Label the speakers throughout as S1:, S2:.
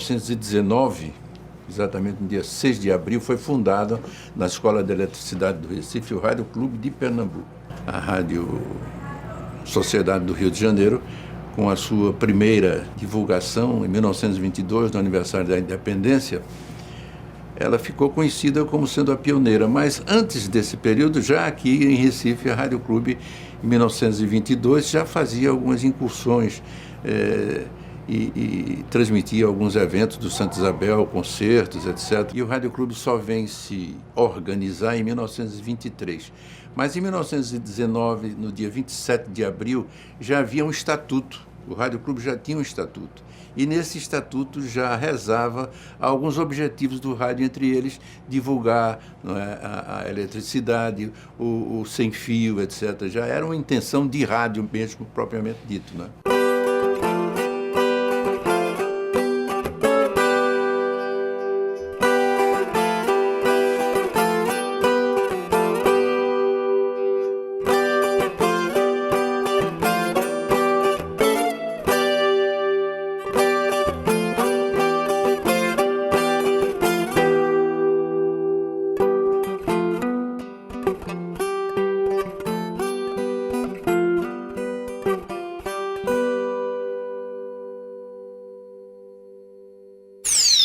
S1: 1919, exatamente no dia 6 de abril, foi fundada na Escola de Eletricidade do Recife o Rádio Clube de Pernambuco. A Rádio Sociedade do Rio de Janeiro, com a sua primeira divulgação em 1922, no aniversário da Independência, ela ficou conhecida como sendo a pioneira. Mas antes desse período, já aqui em Recife, a Rádio Clube, em 1922, já fazia algumas incursões e transmitia alguns eventos do Santa Isabel, concertos, etc. E o Rádio Clube só vem se organizar em 1923. Mas em 1919, no dia 27 de abril, já havia um estatuto. O Rádio Clube já tinha um estatuto. E nesse estatuto já rezava alguns objetivos do rádio, entre eles divulgar, não é, a eletricidade, o sem fio, etc. Já era uma intenção de rádio mesmo, propriamente dito, não é?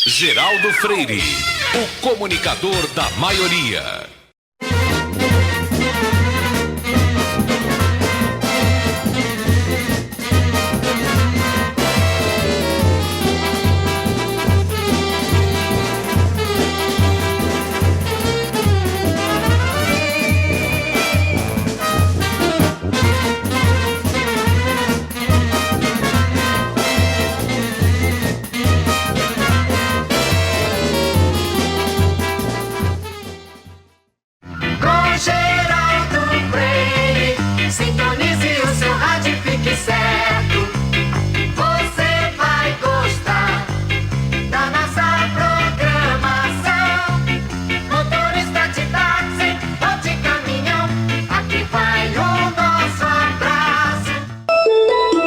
S2: Geraldo Freire, o comunicador da maioria.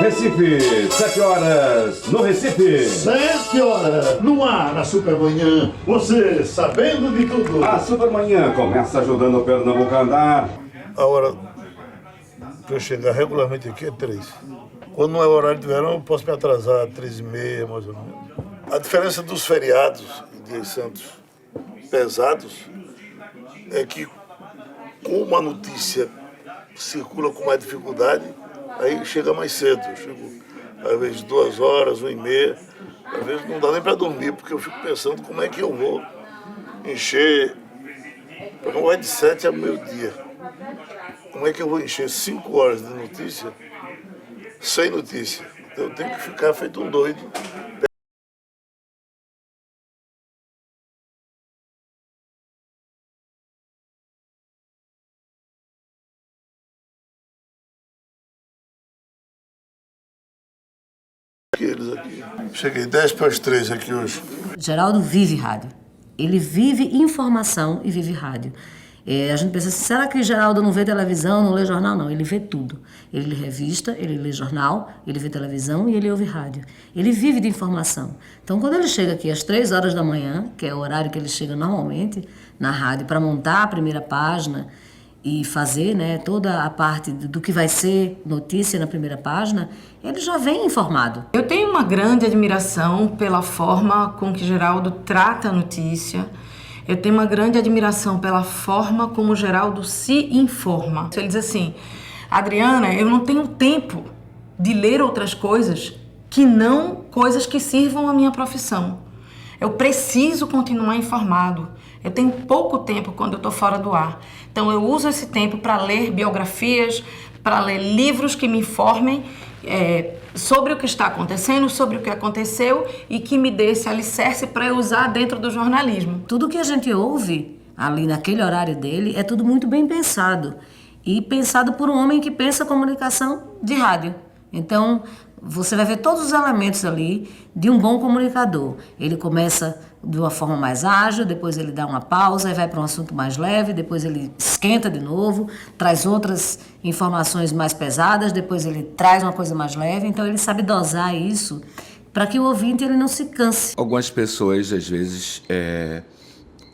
S3: Recife, 7 horas, no Recife.
S4: 7 horas, no ar, na Supermanhã. Você sabendo de tudo.
S3: A Supermanhã começa ajudando o Pernambuco a andar.
S4: A hora para eu chegar regularmente aqui é 3. Quando não é horário de verão, eu posso me atrasar 3h30, mais ou menos. A diferença dos feriados e dias santos pesados é que, como uma notícia circula com mais dificuldade, aí chega mais cedo. Eu chego, às vezes, 2 horas, 1h30. Às vezes não dá nem para dormir, porque eu fico pensando como é que eu vou encher. O programa vai de 7 a meio-dia. Como é que eu vou encher 5 horas de notícia sem notícia? Então eu tenho que ficar feito um doido. Eles aqui. Cheguei 10 para as 3 aqui hoje.
S5: Geraldo vive rádio. Ele vive informação e vive rádio. A gente pensa assim, será que Geraldo não vê televisão, não lê jornal? Não, ele vê tudo. Ele lê revista, ele lê jornal, ele vê televisão e ele ouve rádio. Ele vive de informação. Então, quando ele chega aqui às 3 horas da manhã, que é o horário que ele chega normalmente na rádio, para montar a primeira página e fazer, né, toda a parte do que vai ser notícia na primeira página, ele já vem informado.
S6: Eu tenho uma grande admiração pela forma com que Geraldo trata a notícia. Eu tenho uma grande admiração pela forma como Geraldo se informa. Ele diz assim, Adriana, eu não tenho tempo de ler outras coisas que não coisas que sirvam à minha profissão. Eu preciso continuar informado. Eu tenho pouco tempo quando eu estou fora do ar. Então eu uso esse tempo para ler biografias, para ler livros que me informem sobre o que está acontecendo, sobre o que aconteceu e que me dê esse alicerce para eu usar dentro do jornalismo.
S5: Tudo que a gente ouve ali naquele horário dele é tudo muito bem pensado. E pensado por um homem que pensa comunicação de rádio. Então, você vai ver todos os elementos ali de um bom comunicador. Ele começa de uma forma mais ágil, depois ele dá uma pausa e vai para um assunto mais leve, depois ele esquenta de novo, traz outras informações mais pesadas, depois ele traz uma coisa mais leve. Então ele sabe dosar isso para que o ouvinte ele não se canse.
S7: Algumas pessoas, às vezes,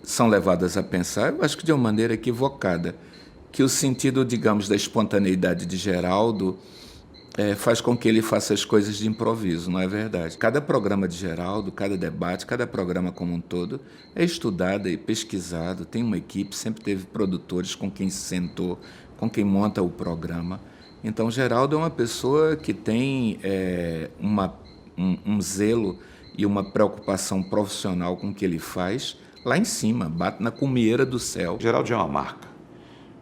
S7: são levadas a pensar, eu acho que de uma maneira equivocada, que o sentido, digamos, da espontaneidade de Geraldo faz com que ele faça as coisas de improviso, não é verdade? Cada programa de Geraldo, cada debate, cada programa como um todo é estudado e pesquisado, tem uma equipe, sempre teve produtores com quem se sentou, com quem monta o programa. Então, Geraldo é uma pessoa que tem um zelo e uma preocupação profissional com o que ele faz lá em cima, bate na cumeira do céu.
S8: Geraldo é uma marca.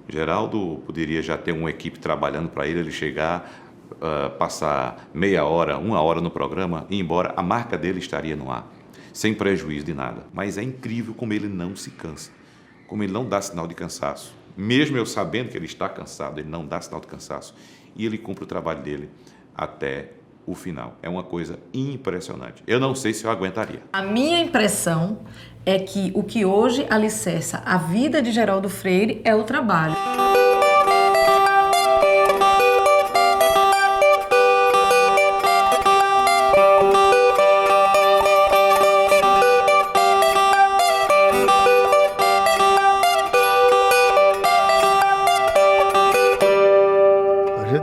S8: Geraldo poderia já ter uma equipe trabalhando para ele chegar, passar meia hora, 1 hora no programa e ir embora, a marca dele estaria no ar, sem prejuízo de nada. Mas é incrível como ele não se cansa, como ele não dá sinal de cansaço. Mesmo eu sabendo que ele está cansado, ele não dá sinal de cansaço. E ele cumpre o trabalho dele até o final. É uma coisa impressionante. Eu não sei se eu aguentaria.
S6: A minha impressão é que o que hoje alicerça a vida de Geraldo Freire é o trabalho.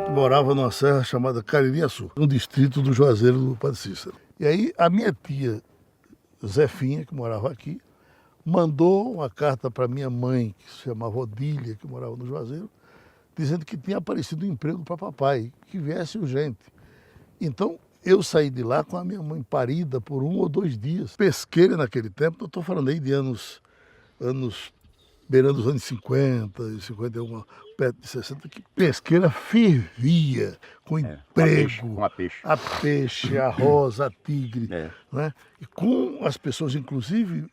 S4: Morava numa serra chamada Caririaçu, um distrito do Juazeiro do Padre Cícero. E aí a minha tia Zefinha, que morava aqui, mandou uma carta para minha mãe, que se chamava Odília, que morava no Juazeiro, dizendo que tinha aparecido um emprego para papai, que viesse urgente. Então eu saí de lá com a minha mãe parida por 1 ou 2 dias. Pesqueira naquele tempo, eu estou falando aí de anos beirando os anos 50 e 51, perto de 60, que Pesqueira fervia com emprego, a peixe, a rosa, a tigre, né? E com as pessoas, inclusive,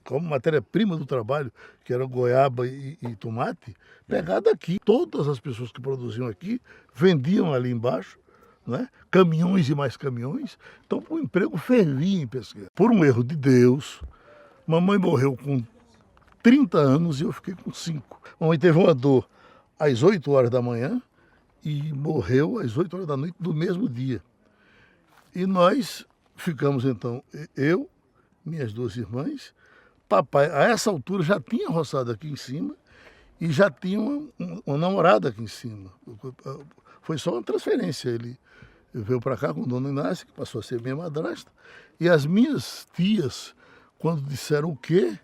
S4: como matéria-prima do trabalho, que era goiaba e tomate, pegada aqui. Todas as pessoas que produziam aqui vendiam ali embaixo, né? Caminhões e mais caminhões. Então o emprego fervia em Pesqueira. Por um erro de Deus, mamãe morreu com 30 anos e eu fiquei com 5. Mamãe teve uma dor às 8 horas da manhã e morreu às 8 horas da noite do mesmo dia. E nós ficamos então, eu, minhas 2 irmãs, papai, a essa altura já tinha roçado aqui em cima e já tinha uma namorada aqui em cima. Foi só uma transferência. Ele veio para cá com Dona Inácia, que passou a ser minha madrasta, e as minhas tias, quando disseram o quê?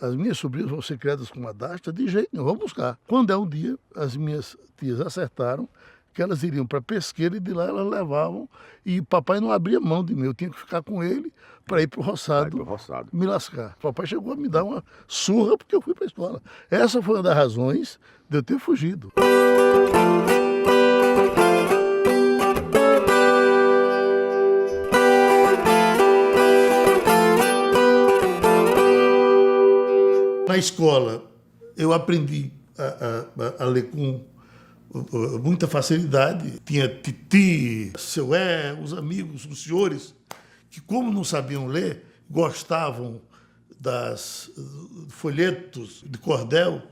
S4: As minhas sobrinhas vão ser criadas com madrasta, de jeito nenhum, vamos buscar. Quando é um dia, as minhas tias acertaram que elas iriam para Pesqueira e de lá elas levavam, e papai não abria mão de mim, eu tinha que ficar com ele para ir para o roçado, me lascar. Papai chegou a me dar uma surra porque eu fui para a escola. Essa foi uma das razões de eu ter fugido. Na escola, eu aprendi a ler com muita facilidade. Tinha Titi, seu os amigos, os senhores, que como não sabiam ler, gostavam das folhetos de cordel,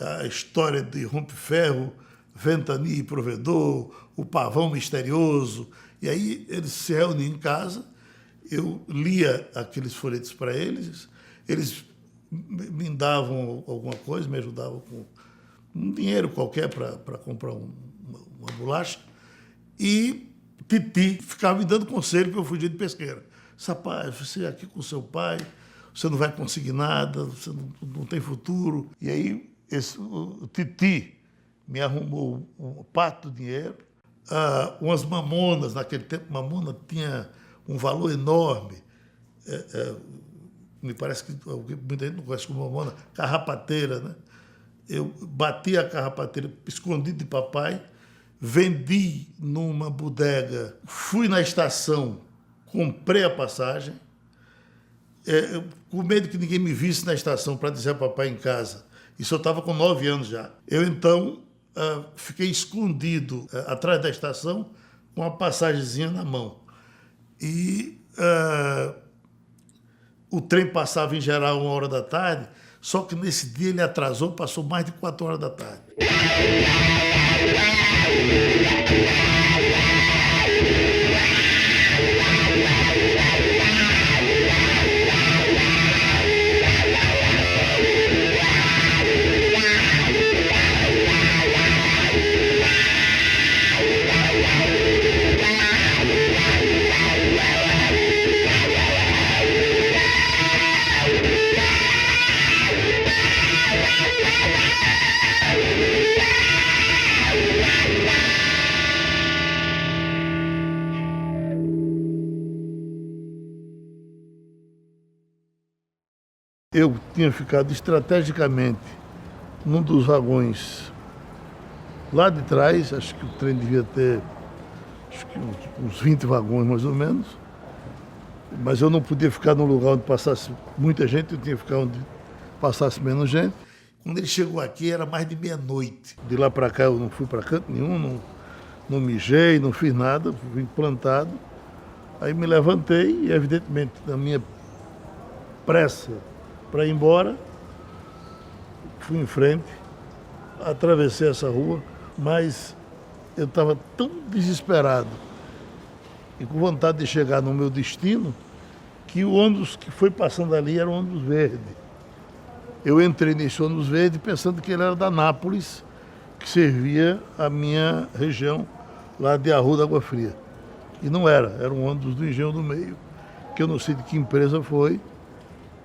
S4: a história de Rompe-Ferro, Ventania e Provedor, o Pavão Misterioso. E aí eles se reuniam em casa, eu lia aqueles folhetos para eles, eles me davam alguma coisa, me ajudavam com um dinheiro qualquer para comprar uma bolacha. E Titi ficava me dando conselho para eu fugir de Pesqueira. Rapaz, você é aqui com seu pai, você não vai conseguir nada, você não tem futuro. E aí o Titi me arrumou um parte do dinheiro, umas mamonas. Naquele tempo, mamona tinha um valor enorme. Me parece que muita gente não conhece como mamona, carrapateira, né? Eu bati a carrapateira escondido de papai, vendi numa bodega, fui na estação, comprei a passagem, com medo que ninguém me visse na estação para dizer a papai em casa. Isso eu estava com 9 anos já. Eu, então, fiquei escondido atrás da estação com uma passagemzinha na mão. E o trem passava, em geral, 1 hora da tarde, só que nesse dia ele atrasou, passou mais de 4 horas da tarde. Eu tinha ficado estrategicamente num dos vagões lá de trás, acho que o trem devia ter uns 20 vagões mais ou menos, mas eu não podia ficar num lugar onde passasse muita gente, eu tinha que ficar onde passasse menos gente. Quando ele chegou aqui era mais de meia-noite. De lá para cá eu não fui para canto nenhum, não mijei, não fiz nada, vim plantado. Aí me levantei e, evidentemente, na minha pressa para ir embora, fui em frente, atravessei essa rua, mas eu estava tão desesperado e com vontade de chegar no meu destino que o ônibus que foi passando ali era um ônibus verde. Eu entrei nesse ônibus verde pensando que ele era da Nápoles, que servia a minha região lá de Arroio da Água Fria. E não era um ônibus do Engenho do Meio, que eu não sei de que empresa foi,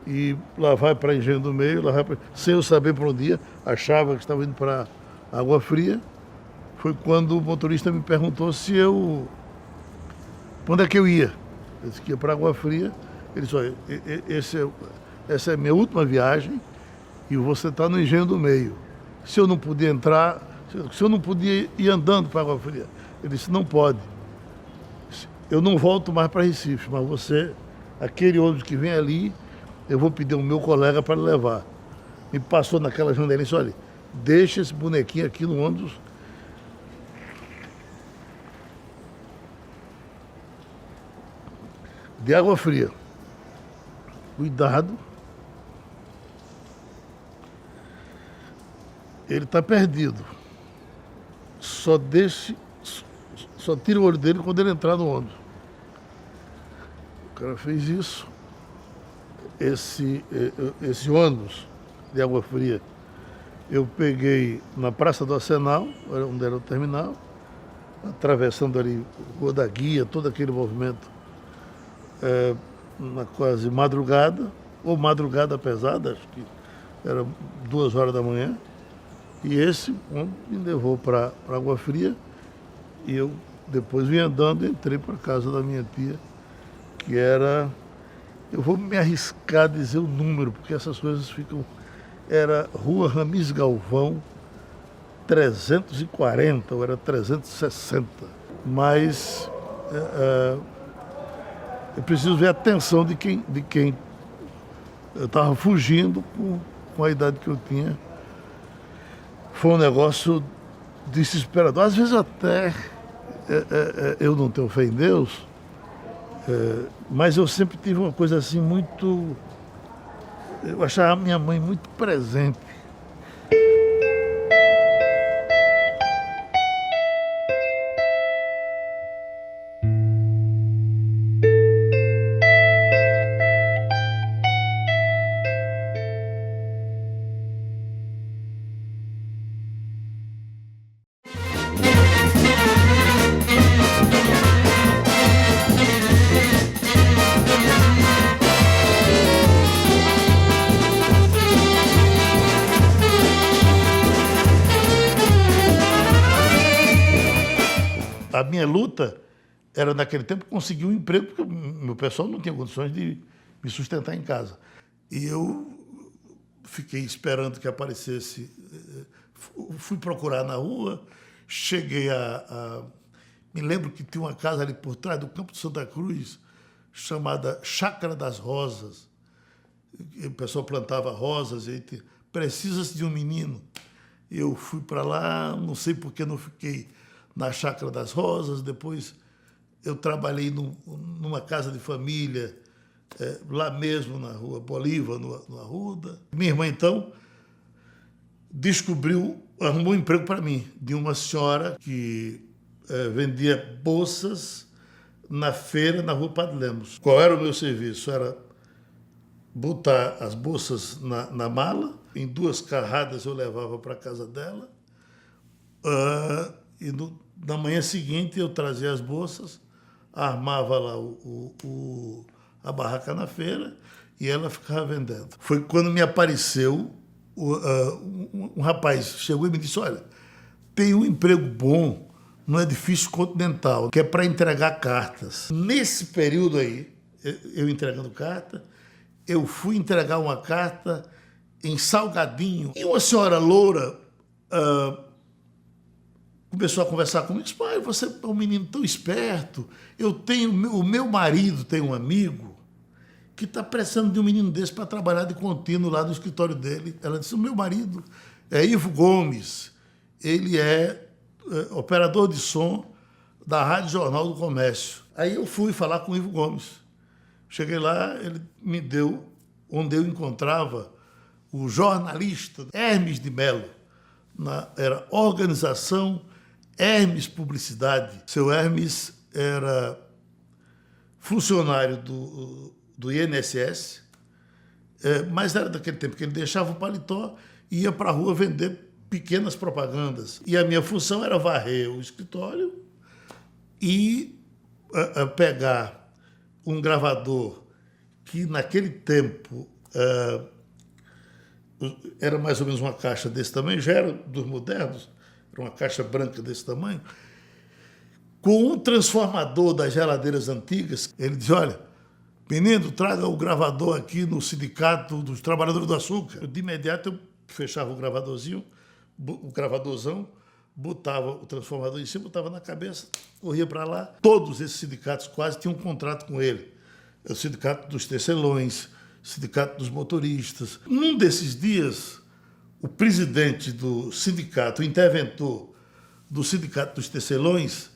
S4: e lá vai para Engenho do Meio, lá vai pra... sem eu saber para onde ia, achava que estava indo para Água Fria. Foi quando o motorista me perguntou se eu... Onde é que eu ia? Eu disse que ia para Água Fria. Ele disse, olha, essa é a minha última viagem e você está no Engenho do Meio. Se eu não podia entrar, se eu não podia ir andando para Água Fria. Ele disse, não pode. Eu não volto mais para Recife, mas você, aquele ônibus que vem ali, eu vou pedir ao meu colega para levar. Me passou naquela janelinha e disse, olha, deixa esse bonequinho aqui no ônibus. De Água Fria. Cuidado. Ele está perdido. Só tira o olho dele quando ele entrar no ônibus. O cara fez isso. Esse ônibus de Água Fria, eu peguei na Praça do Arsenal, onde era o terminal, atravessando ali Rua da Guia, todo aquele movimento, na quase madrugada, ou madrugada pesada, acho que era 2 horas da manhã, e esse me levou para Água Fria, e eu depois vim andando e entrei para a casa da minha tia, que era... Eu vou me arriscar a dizer o número, porque essas coisas ficam... Era Rua Ramis Galvão, 340, ou era 360. Mas eu preciso ver a atenção de quem eu estava fugindo com a idade que eu tinha. Foi um negócio desesperador. Às vezes até eu não tenho fé em Deus, mas eu sempre tive uma coisa assim muito... Eu achava a minha mãe muito presente. A minha luta era, naquele tempo, conseguir um emprego, porque o meu pessoal não tinha condições de me sustentar em casa. E eu fiquei esperando que aparecesse. Fui procurar na rua, cheguei me lembro que tinha uma casa ali por trás do Campo de Santa Cruz, chamada Chácara das Rosas. O pessoal plantava rosas e precisa-se de um menino. Eu fui para lá, não sei por que não fiquei na Chácara das Rosas. Depois eu trabalhei numa casa de família, lá mesmo na Rua Bolívar, no Arruda. Minha irmã, então, arrumou um emprego para mim, de uma senhora que vendia bolsas na feira, na Rua Padre Lemos. Qual era o meu serviço? Era botar as bolsas na mala, em 2 carradas eu levava para a casa dela, e na manhã seguinte eu trazia as bolsas, armava lá a barraca na feira e ela ficava vendendo. Foi quando me apareceu um rapaz, chegou e me disse, olha, tem um emprego bom no Edifício Continental, que é para entregar cartas. Nesse período aí, eu entregando carta, eu fui entregar uma carta em Salgadinho e uma senhora loura começou a conversar comigo. Pai, você é um menino tão esperto. O meu marido tem um amigo que está precisando de um menino desse para trabalhar de contínuo lá no escritório dele. Ela disse, o meu marido é Ivo Gomes. Ele é operador de som da Rádio Jornal do Comércio. Aí eu fui falar com o Ivo Gomes. Cheguei lá, ele me deu onde eu encontrava o jornalista Hermes de Mello. Era Organização Hermes Publicidade. Seu Hermes era funcionário do INSS, mas era daquele tempo que ele deixava o paletó e ia para a rua vender pequenas propagandas. E a minha função era varrer o escritório e pegar um gravador que naquele tempo era mais ou menos uma caixa desse tamanho, já era dos modernos, era uma caixa branca desse tamanho, com um transformador das geladeiras antigas. Ele dizia, olha, menino, traga o gravador aqui no Sindicato dos Trabalhadores do Açúcar. De imediato eu fechava o gravadorzão, botava o transformador em cima, botava na cabeça, corria para lá. Todos esses sindicatos quase tinham um contrato com ele. O Sindicato dos Tecelões, o Sindicato dos Motoristas. Num desses dias, o presidente do sindicato, o interventor do Sindicato dos Tecelões,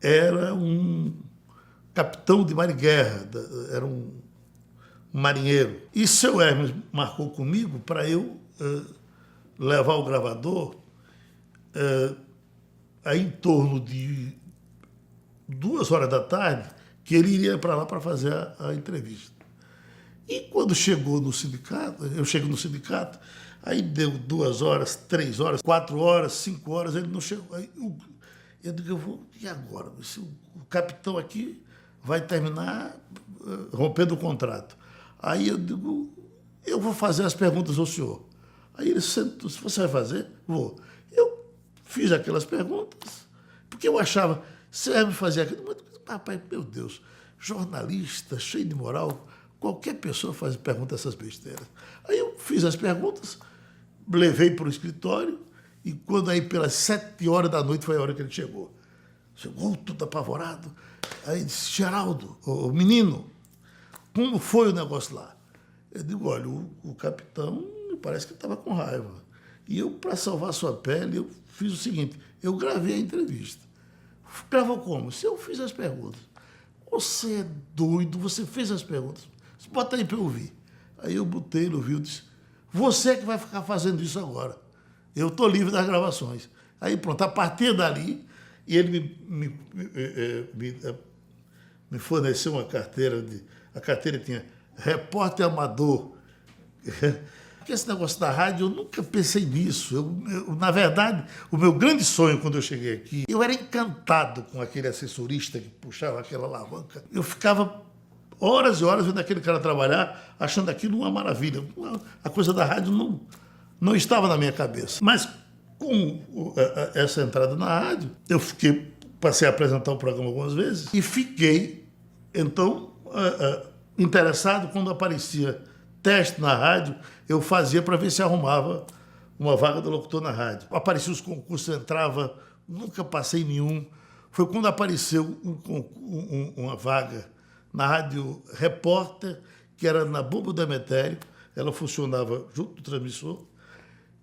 S4: era um capitão de mar e guerra, era um marinheiro. E seu Hermes marcou comigo para eu levar o gravador aí em torno de 2 horas da tarde, que ele iria para lá para fazer a entrevista. E quando chegou no sindicato, eu chego no sindicato, aí deu 2 horas, 3 horas, 4 horas, 5 horas, ele não chegou. Aí eu digo, e agora? O capitão aqui vai terminar rompendo o contrato. Aí eu digo, eu vou fazer as perguntas ao senhor. Aí ele sentou, se você vai fazer, vou. Eu fiz aquelas perguntas, porque eu achava, se eu me fazer aquilo, papai, meu Deus, jornalista, cheio de moral, qualquer pessoa pergunta essas besteiras. Aí eu fiz as perguntas, levei para o escritório, e quando aí pelas 7 horas da noite foi a hora que ele chegou. Chegou tudo apavorado. Aí disse, Geraldo, o menino, como foi o negócio lá? Eu digo, olha, o capitão me parece que estava com raiva. E eu, para salvar sua pele, eu fiz o seguinte, eu gravei a entrevista. Gravou como? Se eu fiz as perguntas. Você é doido, você fez as perguntas. Bota aí para eu ouvir. Aí eu botei, ele ouviu e disse, você é que vai ficar fazendo isso agora. Eu estou livre das gravações. Aí pronto, a partir dali, e ele me forneceu uma carteira, a carteira tinha repórter amador. Porque esse negócio da rádio, eu nunca pensei nisso. Na verdade, o meu grande sonho quando eu cheguei aqui, eu era encantado com aquele assessorista que puxava aquela alavanca. Eu ficava horas e horas vendo aquele cara trabalhar, achando aquilo uma maravilha. A coisa da rádio não estava na minha cabeça. Mas com essa entrada na rádio, eu passei a apresentar o programa algumas vezes e fiquei, então, interessado quando aparecia teste na rádio, eu fazia para ver se arrumava uma vaga de locutor na rádio. Apareciam os concursos, eu entrava, nunca passei nenhum. Foi quando apareceu uma vaga na Rádio Repórter, que era na Bomba do Emetério, ela funcionava junto do transmissor,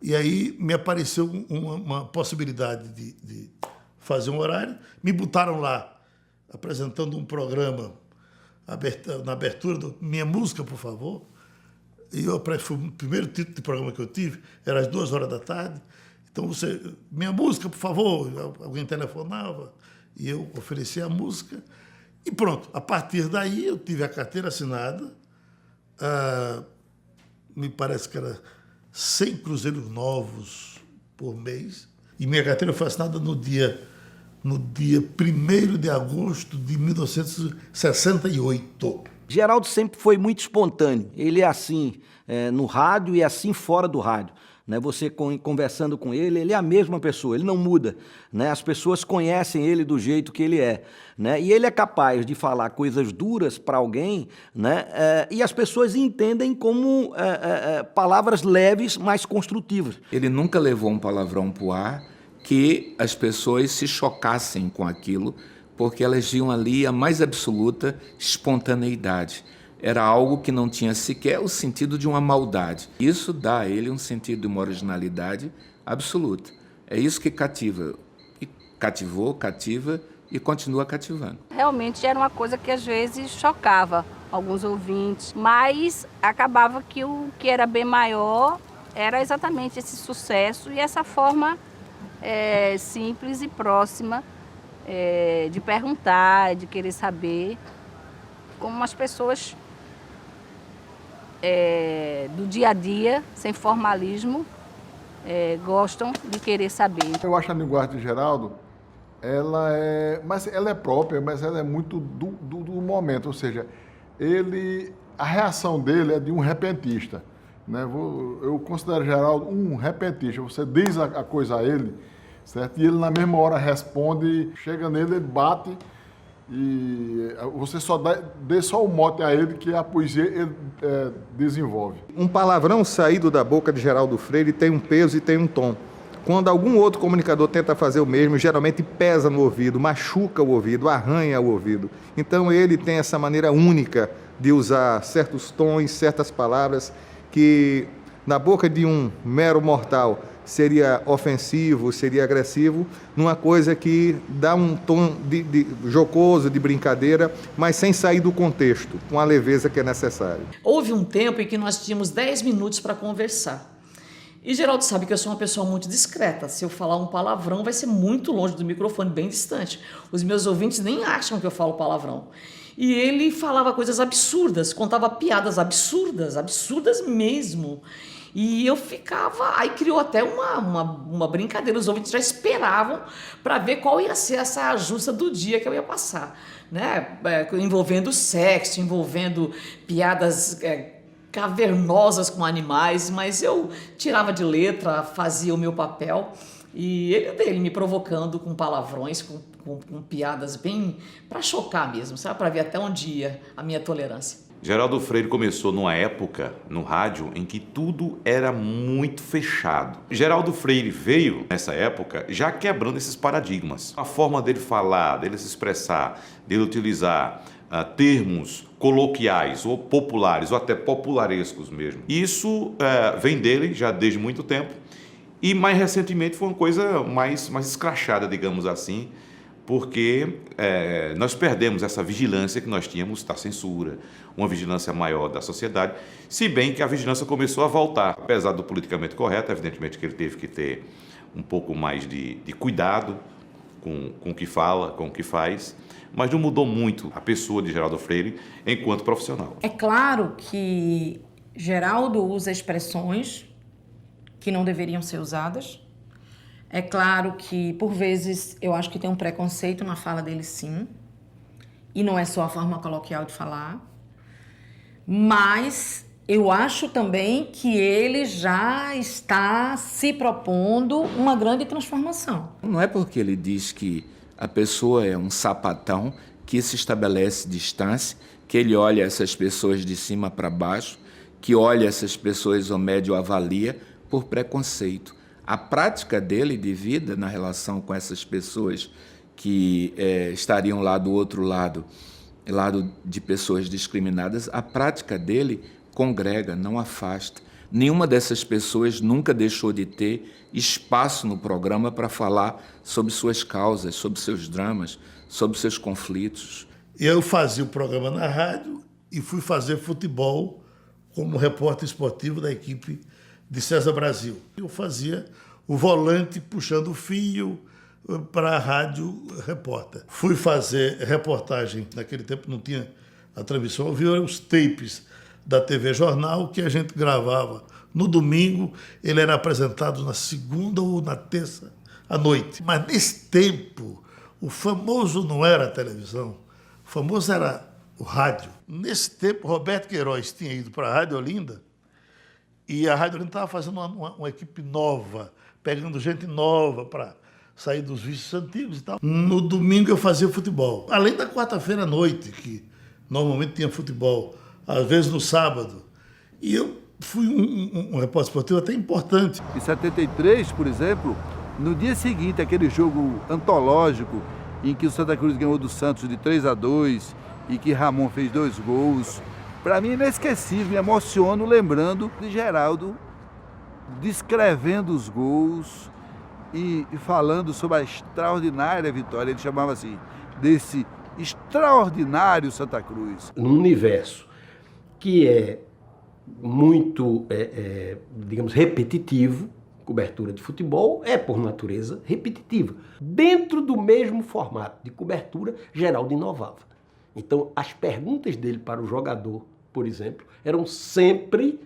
S4: e aí me apareceu uma possibilidade de fazer um horário, me botaram lá, apresentando um programa, na abertura do Minha Música, por favor, e foi o primeiro título de programa que eu tive, era às 2 horas da tarde, então Minha Música, por favor, alguém telefonava, e eu oferecia a música, e pronto, a partir daí eu tive a carteira assinada, me parece que era 100 cruzeiros novos por mês, e minha carteira foi assinada no dia 1º de agosto de 1968.
S9: Geraldo sempre foi muito espontâneo, ele é assim no rádio e assim fora do rádio. né? Você conversando com ele, ele é a mesma pessoa, ele não muda, né? As pessoas conhecem ele do jeito que ele é, né? E ele é capaz de falar coisas duras para alguém, né? E as pessoas entendem como palavras leves, mas construtivas.
S7: Ele nunca levou um palavrão para o ar que as pessoas se chocassem com aquilo, porque elas viam ali a mais absoluta espontaneidade. Era algo que não tinha sequer o sentido de uma maldade. Isso dá a ele um sentido de uma originalidade absoluta. É isso que cativa. E cativou, cativa e continua cativando.
S10: Realmente era uma coisa que às vezes chocava alguns ouvintes, mas acabava que o que era bem maior era exatamente esse sucesso e essa forma simples e próxima de perguntar, de querer saber como as pessoas do dia a dia, sem formalismo, gostam de querer saber.
S11: Eu acho a linguagem de Geraldo, ela é própria, mas ela é muito do momento, ou seja, a reação dele é de um repentista, né? Eu considero Geraldo um repentista. Você diz a coisa a ele, certo? E ele na mesma hora responde, chega nele, ele bate e você dê só o mote a ele que a poesia ele desenvolve.
S12: Um palavrão saído da boca de Geraldo Freire tem um peso e tem um tom. Quando algum outro comunicador tenta fazer o mesmo, geralmente pesa no ouvido, machuca o ouvido, arranha o ouvido. Então ele tem essa maneira única de usar certos tons, certas palavras que na boca de um mero mortal seria ofensivo, seria agressivo, numa coisa que dá um tom de jocoso, de brincadeira, mas sem sair do contexto, com a leveza que é necessária.
S13: Houve um tempo em que nós tínhamos 10 minutos para conversar. E Geraldo sabe que eu sou uma pessoa muito discreta. Se eu falar um palavrão, vai ser muito longe do microfone, bem distante. Os meus ouvintes nem acham que eu falo palavrão. E ele falava coisas absurdas, contava piadas absurdas mesmo. E eu ficava... Aí criou até uma brincadeira. Os ouvintes já esperavam para ver qual ia ser essa justa do dia que eu ia passar, né? Envolvendo sexo, envolvendo piadas cavernosas com animais, mas eu tirava de letra, fazia o meu papel. E ele me provocando com palavrões, com piadas bem para chocar mesmo, sabe? Para ver até onde ia a minha tolerância.
S8: Geraldo Freire começou numa época no rádio em que tudo era muito fechado. Geraldo Freire veio nessa época já quebrando esses paradigmas. A forma dele falar, dele se expressar, dele utilizar termos coloquiais ou populares ou até popularescos mesmo. Isso vem dele já desde muito tempo e mais recentemente foi uma coisa mais escrachada, digamos assim, porque nós perdemos essa vigilância que nós tínhamos da censura, uma vigilância maior da sociedade, se bem que a vigilância começou a voltar. Apesar do politicamente correto, evidentemente que ele teve que ter um pouco mais de cuidado com o que fala, com o que faz, mas não mudou muito a pessoa de Geraldo Freire enquanto profissional.
S6: É claro que Geraldo usa expressões que não deveriam ser usadas. É claro que, por vezes, eu acho que tem um preconceito na fala dele, sim. E não é só a forma coloquial de falar. Mas eu acho também que ele já está se propondo uma grande transformação.
S7: Não é porque ele diz que a pessoa é um sapatão que se estabelece distância, que ele olha essas pessoas de cima para baixo, que olha essas pessoas ou médio avalia por preconceito. A prática dele de vida na relação com essas pessoas que estariam lá do outro lado de pessoas discriminadas, a prática dele congrega, não afasta. Nenhuma dessas pessoas nunca deixou de ter espaço no programa para falar sobre suas causas, sobre seus dramas, sobre seus conflitos.
S4: Eu fazia o programa na rádio e fui fazer futebol como repórter esportivo da equipe de César Brasil. Eu fazia o volante puxando o fio para a rádio repórter. Fui fazer reportagem, naquele tempo não tinha a transmissão, eu vi os tapes da TV Jornal que a gente gravava no domingo, ele era apresentado na segunda ou na terça à noite. Mas nesse tempo, o famoso não era a televisão, o famoso era o rádio. Nesse tempo, Roberto Queiroz tinha ido para a Rádio Olinda E a Rádio Oriental estava fazendo uma equipe nova, pegando gente nova para sair dos vícios antigos e tal. No domingo eu fazia futebol. Além da quarta-feira à noite, que normalmente tinha futebol, às vezes no sábado. E eu fui um repórter esportivo até importante.
S14: Em 73, por exemplo, no dia seguinte, aquele jogo antológico em que o Santa Cruz ganhou do Santos de 3-2 e que Ramon fez 2 gols, para mim é inesquecível, me emociono lembrando de Geraldo descrevendo os gols e falando sobre a extraordinária vitória. Ele chamava assim, desse extraordinário Santa Cruz.
S15: Num universo que é muito, digamos, repetitivo, cobertura de futebol é, por natureza, repetitiva. Dentro do mesmo formato de cobertura, Geraldo inovava. Então, as perguntas dele para o jogador, por exemplo, eram sempre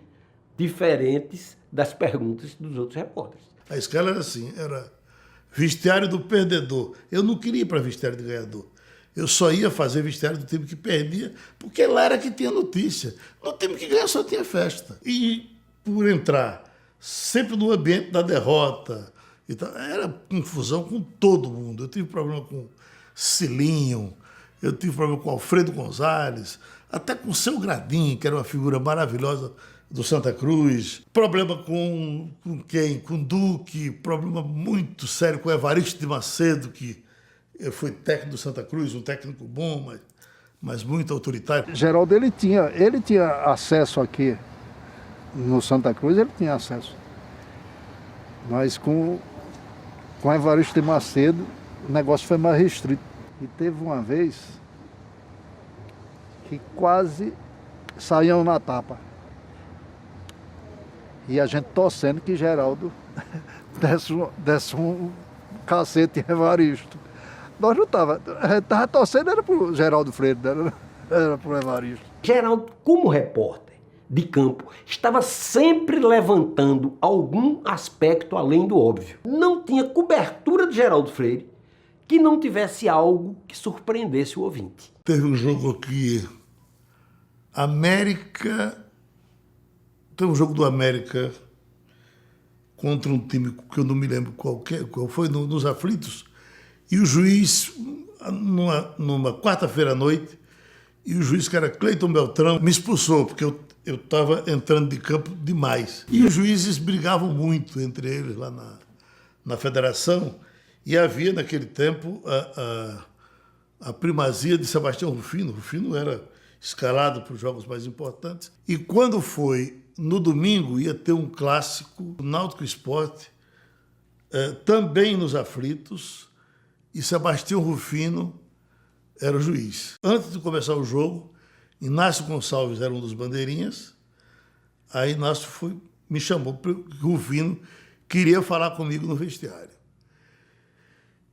S15: diferentes das perguntas dos outros repórteres.
S4: A escala era assim, era vestiário do perdedor. Eu não queria ir para vestiário de ganhador. Eu só ia fazer vestiário do time que perdia, porque lá era que tinha notícia. No time que ganha só tinha festa. E por entrar sempre no ambiente da derrota, então, era confusão com todo mundo. Eu tive problema com Cilinho, eu tive problema com Alfredo Gonzalez, até com o Seu Gradinho, que era uma figura maravilhosa do Santa Cruz. Problema com quem? Com Duque, problema muito sério com Evaristo de Macedo, que foi técnico do Santa Cruz, um técnico bom, mas muito autoritário.
S16: Geraldo, ele tinha acesso aqui no Santa Cruz, ele tinha acesso. Mas com Evaristo de Macedo, o negócio foi mais restrito. E teve uma vez que quase saíam na tapa. E a gente torcendo que Geraldo desse um cacete em Evaristo. Nós não estávamos. A gente estava torcendo, era pro Geraldo Freire, era pro Evaristo.
S15: Geraldo, como repórter de campo, estava sempre levantando algum aspecto além do óbvio. Não tinha cobertura de Geraldo Freire que não tivesse algo que surpreendesse o ouvinte.
S4: Teve um jogo aqui, teve um jogo do América contra um time que eu não me lembro qual foi, nos Aflitos, e o juiz, numa quarta-feira à noite, e o juiz, que era Cleiton Beltrão, me expulsou, porque eu estava entrando de campo demais. E os juízes brigavam muito entre eles lá na federação, e havia, naquele tempo, a primazia de Sebastião Rufino. Rufino era escalado para os jogos mais importantes. E quando foi no domingo, ia ter um clássico, Náutico Sport, também nos Aflitos, e Sebastião Rufino era o juiz. Antes de começar o jogo, Inácio Gonçalves era um dos bandeirinhas, aí Inácio me chamou, porque Rufino queria falar comigo no vestiário.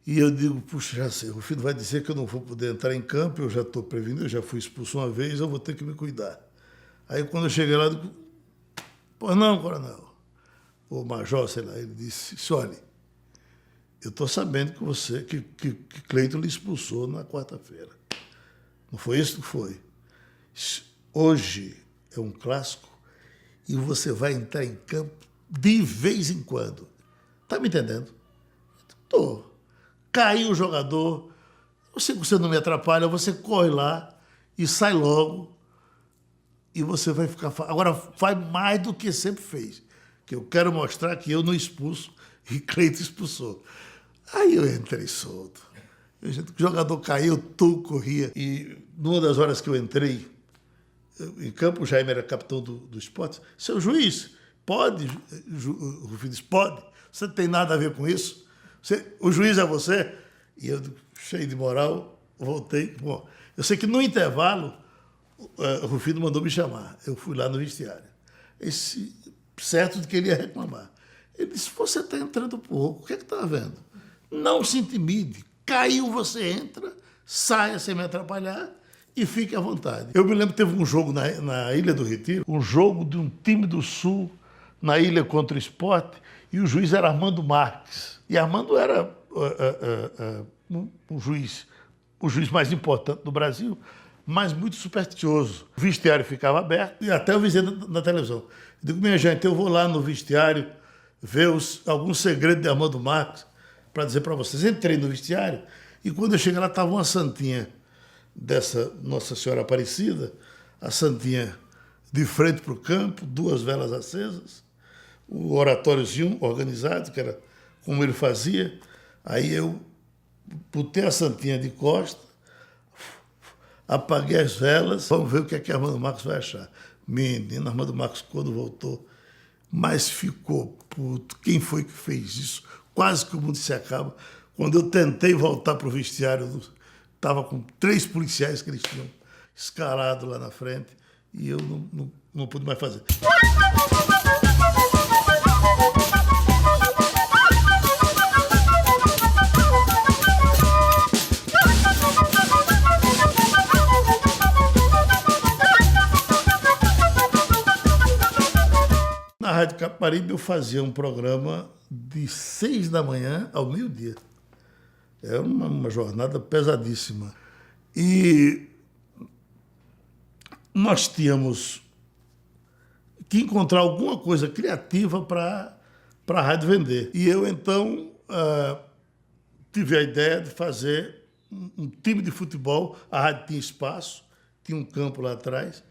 S4: E eu digo, puxa, já sei, o Rufino vai dizer que eu não vou poder entrar em campo, eu já estou prevenido, eu já fui expulso uma vez, eu vou ter que me cuidar. Aí quando eu cheguei lá, eu digo, pois não, coronel, o major, sei lá, ele disse, olha, eu estou sabendo que Cleiton lhe expulsou na quarta-feira. Não foi isso que foi? Hoje é um clássico e você vai entrar em campo de vez em quando. Está me entendendo? Estou. Caiu o jogador, você não me atrapalha, você corre lá e sai logo e você vai ficar... Agora, faz mais do que sempre fez, que eu quero mostrar que eu não expulso e Cleiton expulsou. Aí eu entrei solto. O jogador caiu, tu corria. E numa das horas que eu entrei em campo, o Jaime era capitão do esporte. Seu juiz, pode? O Rufino disse, pode. Você não tem nada a ver com isso? O juiz é você? E eu, cheio de moral, voltei. Bom, eu sei que no intervalo, o Rufino mandou me chamar. Eu fui lá no vestiário. Certo de que ele ia reclamar. Ele disse, você está entrando pouco, o que é que está havendo? Não se intimide. Caiu, você entra, saia sem me atrapalhar e fique à vontade. Eu me lembro que teve um jogo na Ilha do Retiro, um jogo de um time do Sul na ilha contra o Sport, e o juiz era Armando Marques. E Armando era o juiz mais importante do Brasil, mas muito supersticioso. O vestiário ficava aberto e até eu visei na televisão. Eu digo, minha gente, eu vou lá no vestiário ver algum segredo de Armando Marques para dizer para vocês. Entrei no vestiário e quando eu cheguei lá estava uma santinha dessa Nossa Senhora Aparecida, a santinha de frente para o campo, 2 velas acesas, o oratóriozinho organizado, que era como ele fazia. Aí eu botei a santinha de costa, apaguei as velas, vamos ver o que Armando Marques vai achar. Menino, Armando Marques, quando voltou, mas ficou puto. Quem foi que fez isso? Quase que o mundo se acaba. Quando eu tentei voltar para o vestiário, estava com 3 policiais que eles tinham escalado lá na frente e eu não pude mais fazer. Na Rádio Capibaribe eu fazia um programa de 6 da manhã ao meio-dia. Era uma jornada pesadíssima. E nós tínhamos que encontrar alguma coisa criativa para a rádio vender. E eu, então, tive a ideia de fazer um time de futebol. A rádio tinha espaço, tinha um campo lá atrás.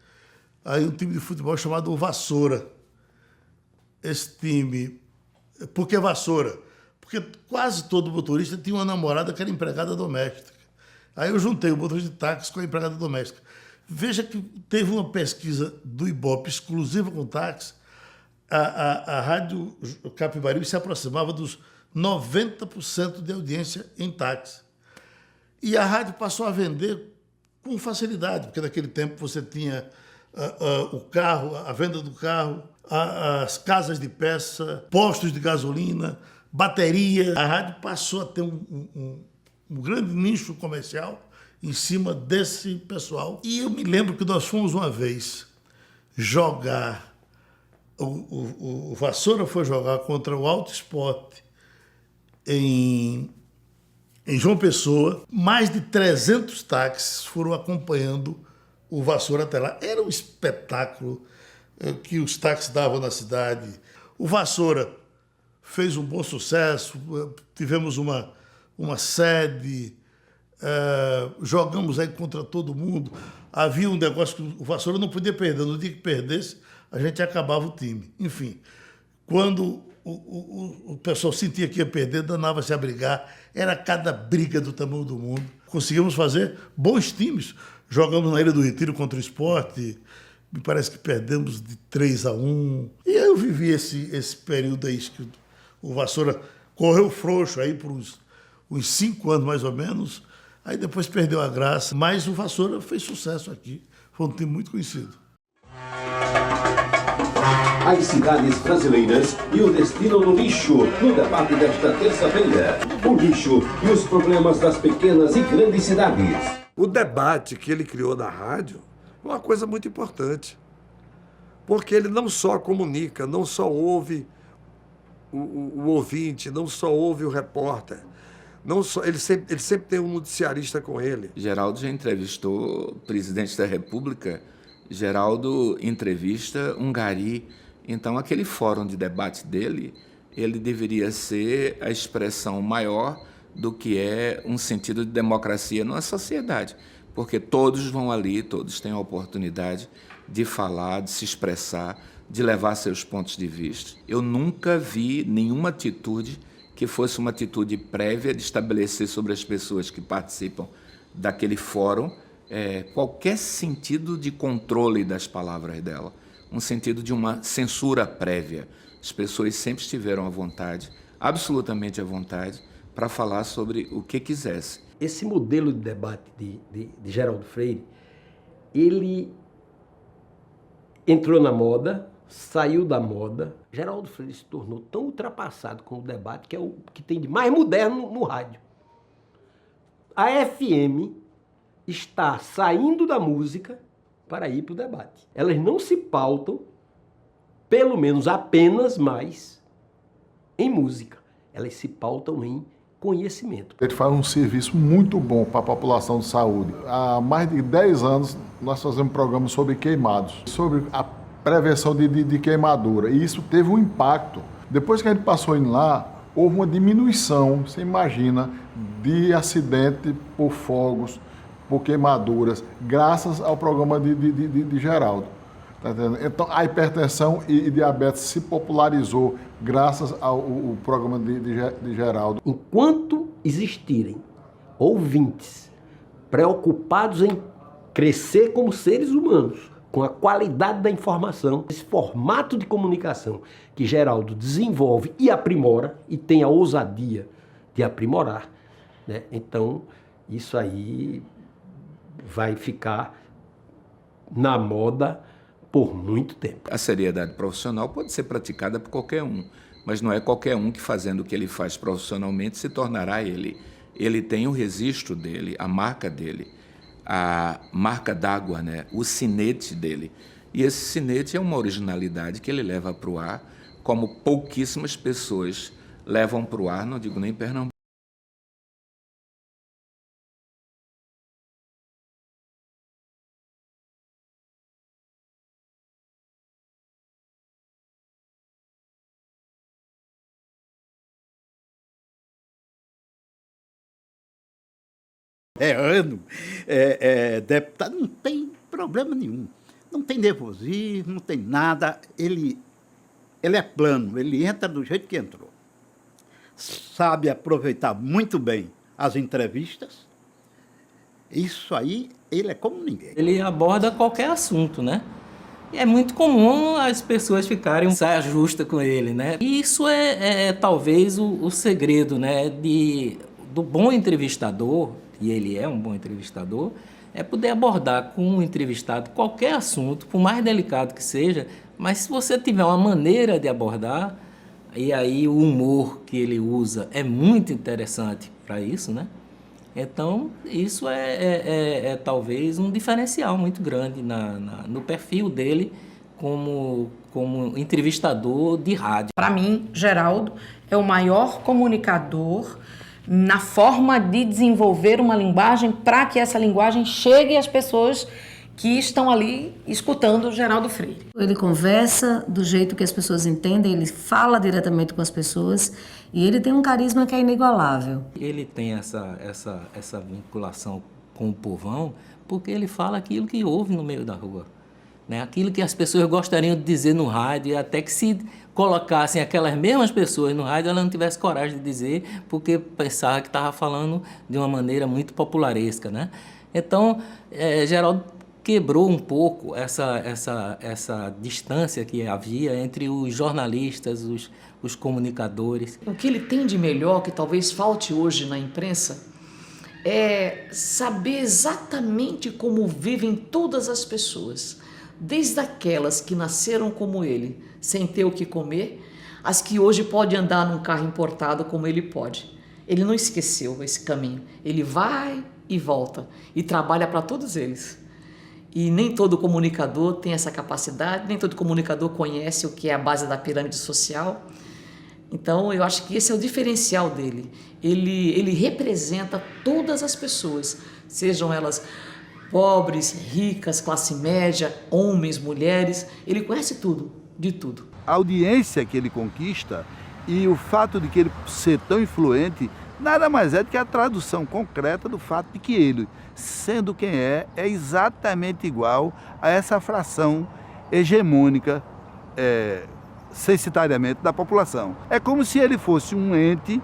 S4: Aí um time de futebol chamado o Vassoura. Esse time... Por que Vassoura? Porque quase todo motorista tinha uma namorada que era empregada doméstica. Aí eu juntei o motorista de táxi com a empregada doméstica. Veja que teve uma pesquisa do Ibope exclusiva com táxi. A Rádio Capibaribe se aproximava dos 90% de audiência em táxi. E a rádio passou a vender com facilidade, porque naquele tempo você tinha o carro, a venda do carro, as casas de peça, postos de gasolina, bateria. A rádio passou a ter um grande nicho comercial em cima desse pessoal. E eu me lembro que nós fomos uma vez jogar, o Vassoura foi jogar contra o Alto Esporte em João Pessoa. Mais de 300 táxis foram acompanhando o Vassoura até lá. Era um espetáculo que os táxis davam na cidade. O Vassoura fez um bom sucesso, tivemos uma sede, jogamos aí contra todo mundo. Havia um negócio que o Vassoura não podia perder. No dia que perdesse, a gente acabava o time. Enfim, quando o pessoal sentia que ia perder, danava-se a brigar. Era cada briga do tamanho do mundo. Conseguimos fazer bons times. Jogamos na Ilha do Retiro contra o Sport. Me parece que perdemos de 3-1. E eu vivi esse período aí que o Vassoura correu frouxo aí por uns 5 anos, mais ou menos. Aí depois perdeu a graça. Mas o Vassoura fez sucesso aqui. Foi um time muito conhecido.
S17: As cidades brasileiras e o destino no lixo, no debate desta terça-feira. O lixo e os problemas das pequenas e grandes cidades.
S18: O debate que ele criou na rádio é uma coisa muito importante, porque ele não só comunica, não só ouve o ouvinte, não só ouve o repórter, ele sempre tem um noticiarista com ele.
S7: Geraldo já entrevistou o presidente da República, Geraldo entrevista um gari. Então, aquele fórum de debate dele, ele deveria ser a expressão maior do que é um sentido de democracia numa sociedade, porque todos vão ali, todos têm a oportunidade de falar, de se expressar, de levar seus pontos de vista. Eu nunca vi nenhuma atitude que fosse uma atitude prévia de estabelecer sobre as pessoas que participam daquele fórum qualquer sentido de controle das palavras dela, um sentido de uma censura prévia. As pessoas sempre estiveram à vontade, absolutamente à vontade, para falar sobre o que quisesse.
S15: Esse modelo de debate de Geraldo Freire, ele entrou na moda, saiu da moda. Geraldo Freire se tornou tão ultrapassado com o debate que é o que tem de mais moderno no rádio. A FM está saindo da música para ir para o debate. Elas não se pautam, pelo menos apenas mais, em música. Elas se pautam em conhecimento.
S11: Ele faz um serviço muito bom para a população de saúde. Há mais de 10 anos nós fazemos programas sobre queimados, sobre a prevenção de queimadura, e isso teve um impacto. Depois que a gente passou indo lá, houve uma diminuição, você imagina, de acidente por fogos, por queimaduras, graças ao programa de Geraldo. Tá entendendo? Então, a hipertensão e diabetes se popularizou graças ao programa de Geraldo.
S15: Enquanto existirem ouvintes preocupados em crescer como seres humanos, com a qualidade da informação, esse formato de comunicação que Geraldo desenvolve e aprimora, e tem a ousadia de aprimorar, né? Então, isso aí vai ficar na moda por muito tempo.
S7: A seriedade profissional pode ser praticada por qualquer um, mas não é qualquer um que, fazendo o que ele faz profissionalmente, se tornará ele. Ele tem o registro dele, a marca dele, a marca d'água, né? O sinete dele. E esse sinete é uma originalidade que ele leva para o ar, como pouquíssimas pessoas levam para o ar, não digo nem Pernambuco.
S19: Deputado não tem problema nenhum, não tem nervosismo, não tem nada, ele é plano, ele entra do jeito que entrou, sabe aproveitar muito bem as entrevistas, isso aí, ele é como ninguém.
S20: Ele aborda qualquer assunto, né? E é muito comum as pessoas ficarem saia justa com ele, né? E isso é talvez o segredo, né, do bom entrevistador, e ele é um bom entrevistador, é poder abordar com um entrevistado qualquer assunto, por mais delicado que seja, mas se você tiver uma maneira de abordar, e aí o humor que ele usa é muito interessante para isso, né? Então, isso é talvez um diferencial muito grande no perfil dele como entrevistador de rádio.
S6: Para mim, Geraldo é o maior comunicador na forma de desenvolver uma linguagem para que essa linguagem chegue às pessoas que estão ali escutando o Geraldo Freire.
S5: Ele conversa do jeito que as pessoas entendem, ele fala diretamente com as pessoas e ele tem um carisma que é inigualável.
S20: Ele tem essa vinculação com o povão porque ele fala aquilo que ouve no meio da rua, né? Aquilo que as pessoas gostariam de dizer no rádio, e até que se colocassem aquelas mesmas pessoas no rádio, ela não tivesse coragem de dizer, porque pensava que estava falando de uma maneira muito popularesca, né? Então, Geraldo quebrou um pouco essa distância que havia entre os jornalistas, os comunicadores.
S13: O que ele tem de melhor, que talvez falte hoje na imprensa, é saber exatamente como vivem todas as pessoas, desde aquelas que nasceram como ele, sem ter o que comer, as que hoje podem andar num carro importado como ele pode. Ele não esqueceu esse caminho. Ele vai e volta e trabalha para todos eles. E nem todo comunicador tem essa capacidade, nem todo comunicador conhece o que é a base da pirâmide social. Então, eu acho que esse é o diferencial dele. Ele representa todas as pessoas, sejam elas pobres, ricas, classe média, homens, mulheres. Ele conhece tudo, de tudo.
S14: A audiência que ele conquista e o fato de que ele ser tão influente nada mais é do que a tradução concreta do fato de que ele, sendo quem é exatamente igual a essa fração hegemônica, censitariamente, da população. É como se ele fosse um ente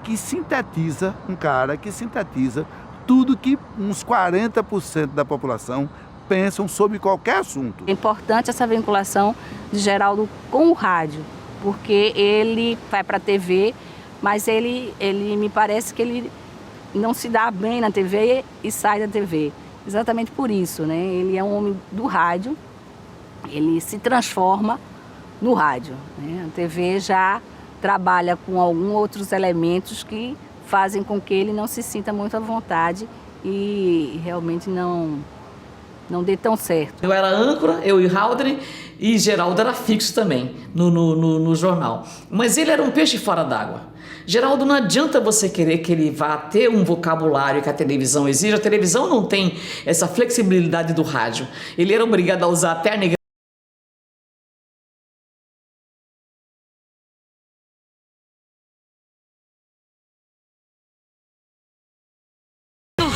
S14: que sintetiza, um cara que sintetiza tudo que uns 40% da população pensam sobre qualquer assunto.
S10: É importante essa vinculação de Geraldo com o rádio, porque ele vai para a TV, mas ele me parece que ele não se dá bem na TV e sai da TV. Exatamente por isso, né? Ele é um homem do rádio, ele se transforma no rádio, né? A TV já trabalha com alguns outros elementos que fazem com que ele não se sinta muito à vontade e realmente não não dê tão certo.
S13: Eu era âncora, eu e Haldre, e Geraldo era fixo também no jornal. Mas ele era um peixe fora d'água. Geraldo, não adianta você querer que ele vá ter um vocabulário que a televisão exige. A televisão não tem essa flexibilidade do rádio. Ele era obrigado a usar a terna e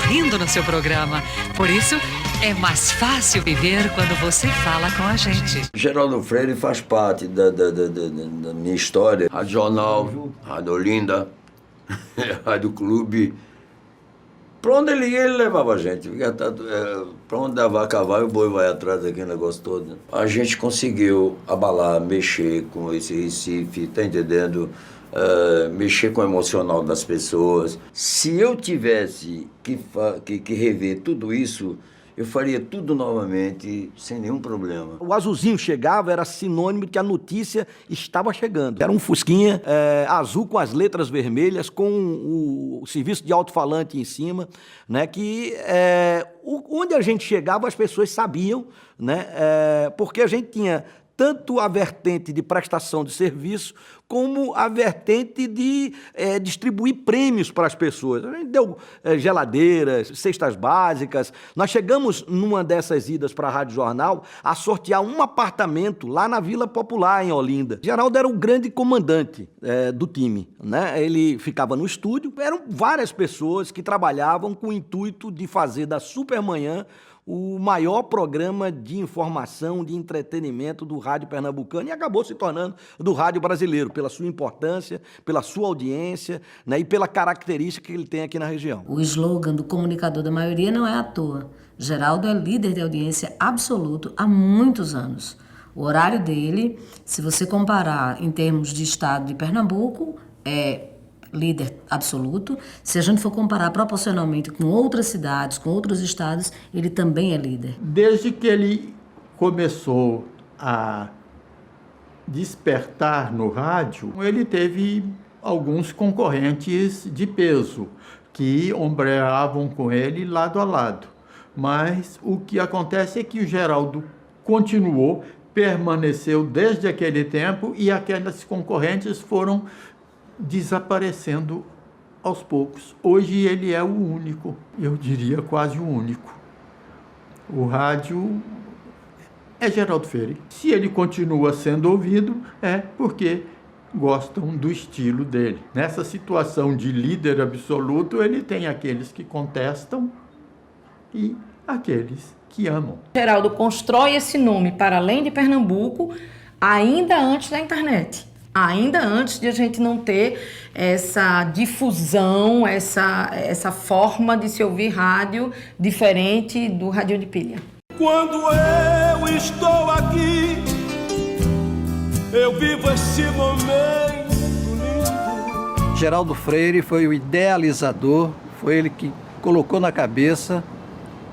S21: rindo no seu programa. Por isso, é mais fácil viver quando você fala com a gente.
S22: Geraldo Freire faz parte da minha história. Rádio Jornal, Rádio Olinda, Rádio Clube. Pra onde ele ia, ele levava a gente. Pra onde a vaca vai, o boi vai atrás daquele negócio todo. A gente conseguiu abalar, mexer com esse Recife, tá entendendo? Mexer com o emocional das pessoas. Se eu tivesse que rever tudo isso, eu faria tudo novamente, sem nenhum problema.
S9: O azulzinho chegava, era sinônimo de que a notícia estava chegando. Era um fusquinha azul com as letras vermelhas, com o serviço de alto-falante em cima, né, que onde a gente chegava, as pessoas sabiam, né, porque a gente tinha tanto a vertente de prestação de serviço, como a vertente de distribuir prêmios para as pessoas. A gente deu geladeiras, cestas básicas. Nós chegamos, numa dessas idas para a Rádio Jornal, a sortear um apartamento lá na Vila Popular, em Olinda. Geraldo era o grande comandante do time, né? Ele ficava no estúdio. Eram várias pessoas que trabalhavam com o intuito de fazer da Supermanhã o maior programa de informação, de entretenimento do rádio pernambucano e acabou se tornando do rádio brasileiro, pela sua importância, pela sua audiência, né, e pela característica que ele tem aqui na região.
S5: O slogan do comunicador da maioria não é à toa. Geraldo é líder de audiência absoluto há muitos anos. O horário dele, se você comparar em termos de estado de Pernambuco, é líder absoluto. Se a gente for comparar proporcionalmente com outras cidades, com outros estados, ele também é líder.
S23: Desde que ele começou a despertar no rádio, ele teve alguns concorrentes de peso que ombreavam com ele lado a lado. Mas o que acontece é que o Geraldo continuou, permaneceu desde aquele tempo e aquelas concorrentes foram desaparecendo aos poucos. Hoje ele é o único, eu diria quase o único. O rádio é Geraldo Freire. Se ele continua sendo ouvido, é porque gostam do estilo dele. Nessa situação de líder absoluto, ele tem aqueles que contestam e aqueles que amam.
S6: Geraldo constrói esse nome para além de Pernambuco ainda antes da internet. Ainda antes de a gente não ter essa difusão, essa forma de se ouvir rádio diferente do rádio de pilha.
S24: Quando eu estou aqui, eu vivo esse momento lindo.
S16: Geraldo Freire foi o idealizador, foi ele que colocou na cabeça,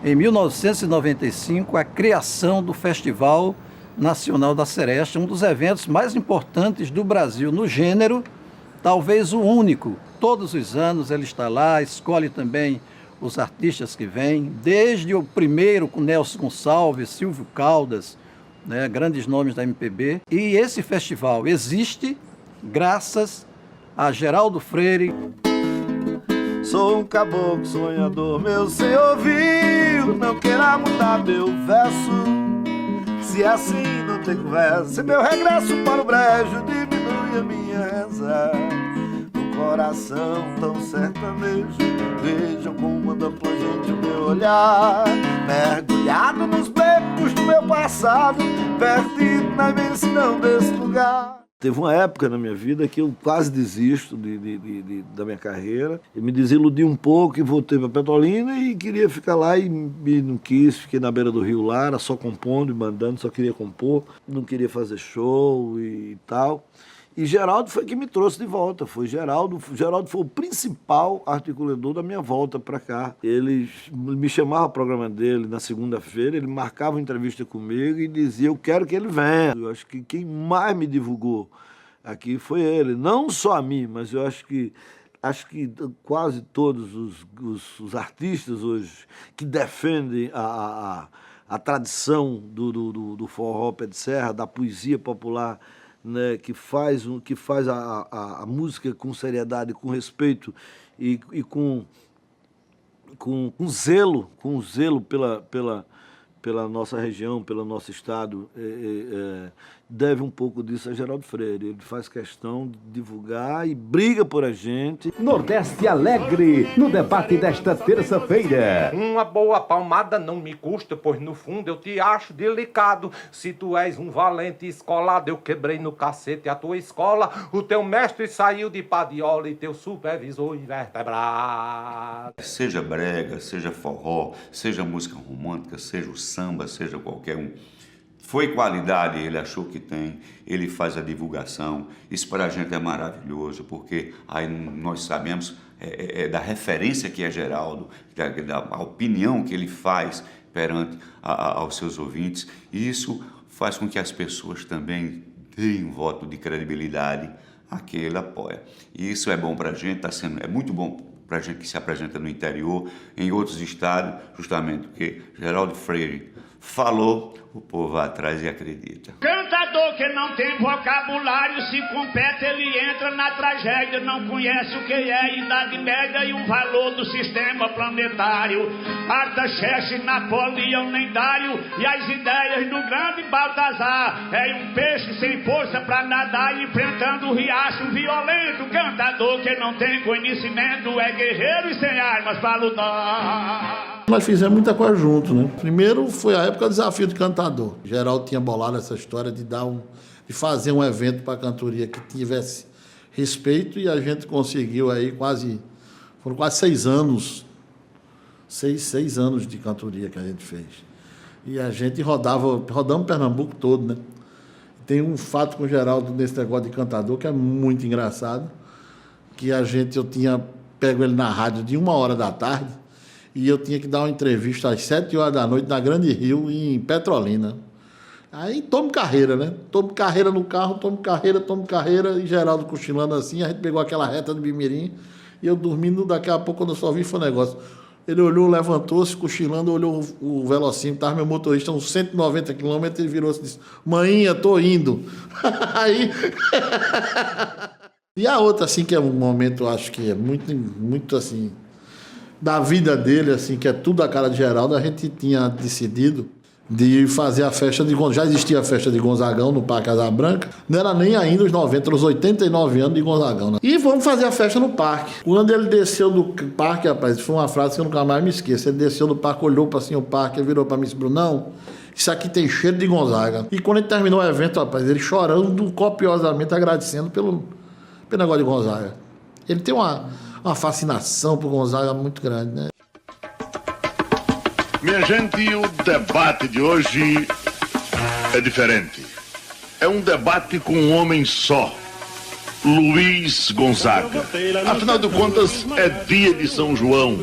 S16: em 1995, a criação do Festival Nacional da Seresta, um dos eventos mais importantes do Brasil no gênero, talvez o único. Todos os anos ele está lá, escolhe também os artistas que vêm, desde o primeiro com Nelson Gonçalves, Silvio Caldas, né, grandes nomes da MPB. E esse festival existe graças a Geraldo Freire.
S4: Sou um caboclo sonhador, meu senhor ouviu, não queira mudar meu verso. Se assim não tem conversa, se meu regresso para o brejo diminui a minha reza. No coração tão sertanejo, vejam como anda plangente o meu olhar. Mergulhado nos becos do meu passado, perdido na imensidão desse lugar. Teve uma época na minha vida que eu quase desisto da minha carreira. Eu me desiludi um pouco e voltei para Petrolina e queria ficar lá e não quis. Fiquei na beira do Rio Lara, só compondo e mandando, só queria compor. Não queria fazer show e tal. E Geraldo foi que me trouxe de volta. Geraldo foi o principal articulador da minha volta para cá. Ele me chamava ao programa dele na segunda-feira, ele marcava uma entrevista comigo e dizia, eu quero que ele venha. Eu acho que quem mais me divulgou aqui foi ele. Não só a mim, mas eu acho que quase todos os artistas hoje que defendem
S9: a tradição do forró pé de serra, da poesia popular, né, que faz a música com seriedade, com respeito e com zelo pela nossa região, pelo nosso estado, deve um pouco disso a Geraldo Freire. Ele faz questão de divulgar e briga por a gente.
S17: Nordeste Alegre, no debate desta terça-feira.
S1: Uma boa palmada não me custa, pois no fundo eu te acho delicado. Se tu és um valente escolado, eu quebrei no cacete a tua escola. O teu mestre saiu de padiola e teu supervisor invertebrado.
S2: Seja brega, seja forró, seja música romântica, seja o samba, seja qualquer um. Foi qualidade, ele achou que tem, ele faz a divulgação. Isso para a gente é maravilhoso, porque aí nós sabemos da referência que é Geraldo, da opinião que ele faz perante aos seus ouvintes. E isso faz com que as pessoas também deem um voto de credibilidade a quem ele apoia. E isso é bom para a gente, é muito bom para a gente que se apresenta no interior, em outros estados, justamente porque Geraldo Freire falou, o povo vai atrás e acredita.
S3: Cantador que não tem vocabulário, se compete ele entra na tragédia, não conhece o que é a Idade Média e o valor do sistema planetário. Artaxerxes, Napoleão, nem Dário e as ideias do grande Baltazar. É um peixe sem força pra nadar, enfrentando o riacho violento. Cantador que não tem conhecimento, é guerreiro e sem armas pra lutar.
S4: Nós fizemos muita coisa junto, né? Primeiro foi a época do desafio de cantador. Geraldo tinha bolado essa história de fazer um evento para a cantoria que tivesse respeito e a gente conseguiu aí foram quase 6 anos, 6 anos de cantoria que a gente fez. E a gente rodamos Pernambuco todo, né? Tem um fato com o Geraldo nesse negócio de cantador que é muito engraçado, que eu tinha pego ele na rádio de 1h da tarde, e eu tinha que dar uma entrevista às 7h da noite na Grande Rio, em Petrolina. Aí tomo carreira, né? Tomo carreira no carro, tomo carreira, e Geraldo cochilando assim, a gente pegou aquela reta do Bimirim, e eu dormindo, daqui a pouco, quando eu só vi, foi um negócio. Ele olhou, levantou-se, cochilando, olhou o velocímetro, estava meu motorista, uns 190 quilômetros, ele virou-se e disse, maninha, tô indo. Aí... E a outra, assim, que é um momento, eu acho que é muito assim... da vida dele, assim, que é tudo a cara de Geraldo, a gente tinha decidido de fazer a festa de Gonzagão. Já existia a festa de Gonzagão no Parque Asa Branca, não era nem ainda os 90, os 89 anos de Gonzagão, né? E vamos fazer a festa no parque. Quando ele desceu do parque, rapaz, foi uma frase que eu nunca mais me esqueço. Ele desceu do parque, olhou para assim o parque, virou para mim e disse, Brunão, isso aqui tem cheiro de Gonzaga. E quando ele terminou o evento, rapaz, ele chorando copiosamente, agradecendo pelo negócio de Gonzaga. Ele tem uma fascinação por Gonzaga muito grande, né?
S12: Minha gente, o debate de hoje é diferente. É um debate com um homem só, Luiz Gonzaga. Afinal de contas, é dia de São João.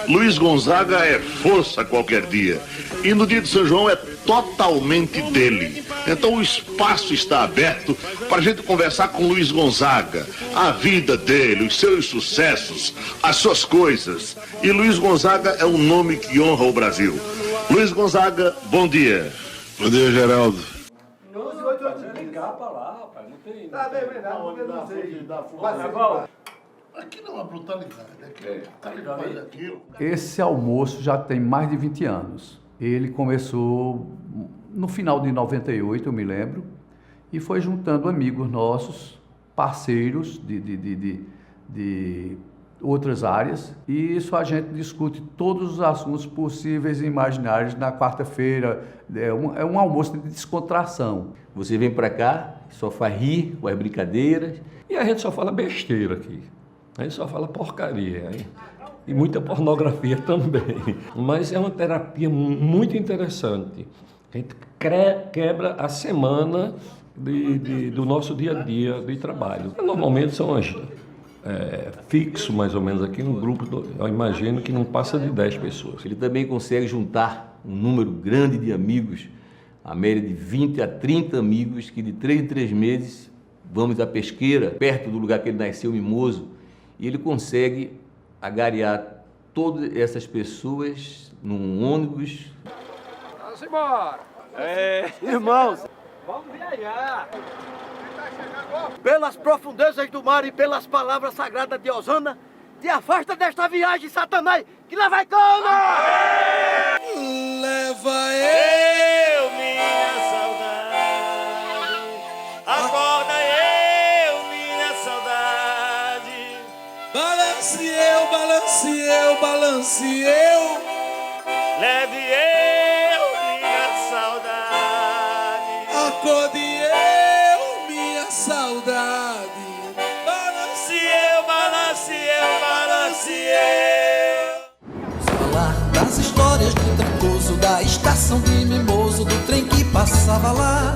S12: Luiz Gonzaga é força qualquer dia. E no dia de São João é totalmente dele. Então o espaço está aberto para a gente conversar com Luiz Gonzaga, a vida dele, os seus sucessos, as suas coisas. E Luiz Gonzaga é um nome que honra o Brasil. Luiz Gonzaga, bom dia. Bom dia, Geraldo.
S4: Aqui não é uma brutalidade, aqui
S25: Esse almoço já tem mais de 20 anos. Ele começou no final de 98, eu me lembro, e foi juntando amigos nossos, parceiros de outras áreas, e isso a gente discute todos os assuntos possíveis e imaginários na quarta-feira. É um almoço de descontração.
S26: Você vem para cá, só faz rir com as brincadeiras, e a gente só fala besteira aqui. A gente só fala porcaria. Hein? E muita pornografia também. Mas é uma terapia muito interessante. A gente quebra a semana do nosso dia a dia de trabalho. Normalmente são fixo, mais ou menos, aqui no grupo, eu imagino que não passa de 10 pessoas. Ele também consegue juntar um número grande de amigos, a média de 20 a 30 amigos, que de 3 em 3 meses vamos à pesqueira, perto do lugar que ele nasceu, Mimoso, e ele consegue agariar todas essas pessoas num ônibus.
S7: Vamos embora.
S8: Irmãos,
S7: Vamos viajar.
S8: pelas profundezas do mar e pelas palavras sagradas de Osana, te afasta desta viagem, Satanás, que lá vai cana!
S24: Leva eu, minha saudade. Acorda eu, minha saudade. Balance eu, balance eu, balance eu. Leve eu, minha saudade. Acorde eu, minha saudade. Balance eu, balance eu, balance eu.
S11: Falar das histórias do Trancoso, da estação de Mimoso, do trem que passava lá.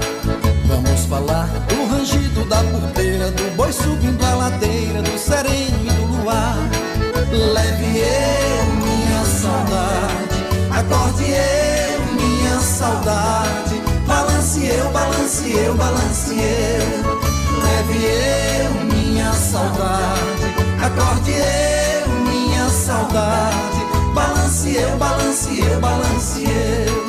S11: Vamos falar do rangido da porteira, do boi subindo a ladeira, do sereno e do luar. Leve eu, minha saudade, acorde eu, minha saudade. Balance eu, balance eu, balance eu. Leve eu, minha saudade, acorde eu, minha saudade. Balance eu, balance eu, balance eu.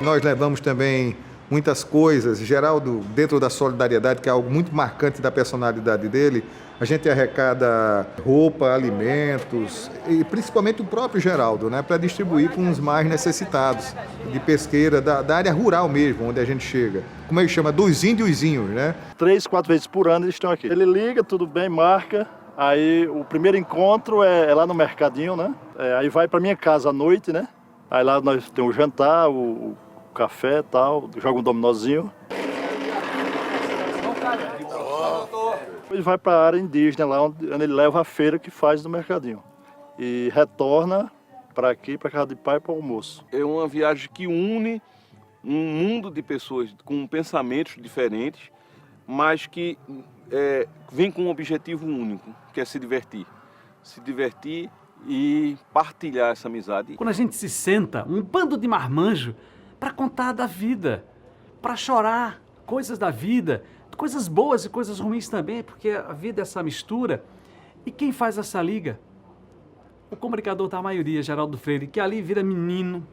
S15: Nós levamos também muitas coisas. Geraldo, dentro da solidariedade, que é algo muito marcante da personalidade dele, a gente arrecada roupa, alimentos e principalmente o próprio Geraldo, né, para distribuir para os mais necessitados, de pesqueira, da área rural mesmo, onde a gente chega. Como ele chama? Dos índiozinhos, né?
S18: 3, 4 vezes por ano eles estão aqui. Ele liga, tudo bem, marca. Aí o primeiro encontro é lá no mercadinho, né? Aí vai para minha casa à noite, né? Aí lá nós temos o jantar, o café e tal, joga um dominozinho. Ele vai para a área indígena, lá onde ele leva a feira que faz no mercadinho. E retorna para aqui, para casa de pai, para o almoço.
S19: É uma viagem que une um mundo de pessoas com pensamentos diferentes, mas que vem com um objetivo único, que é se divertir. Se divertir e partilhar essa amizade.
S27: Quando a gente se senta, um bando de marmanjo, para contar da vida, para chorar coisas da vida, coisas boas e coisas ruins também, porque a vida é essa mistura. E quem faz essa liga? O comunicador da maioria, Geraldo Freire, que ali vira menino,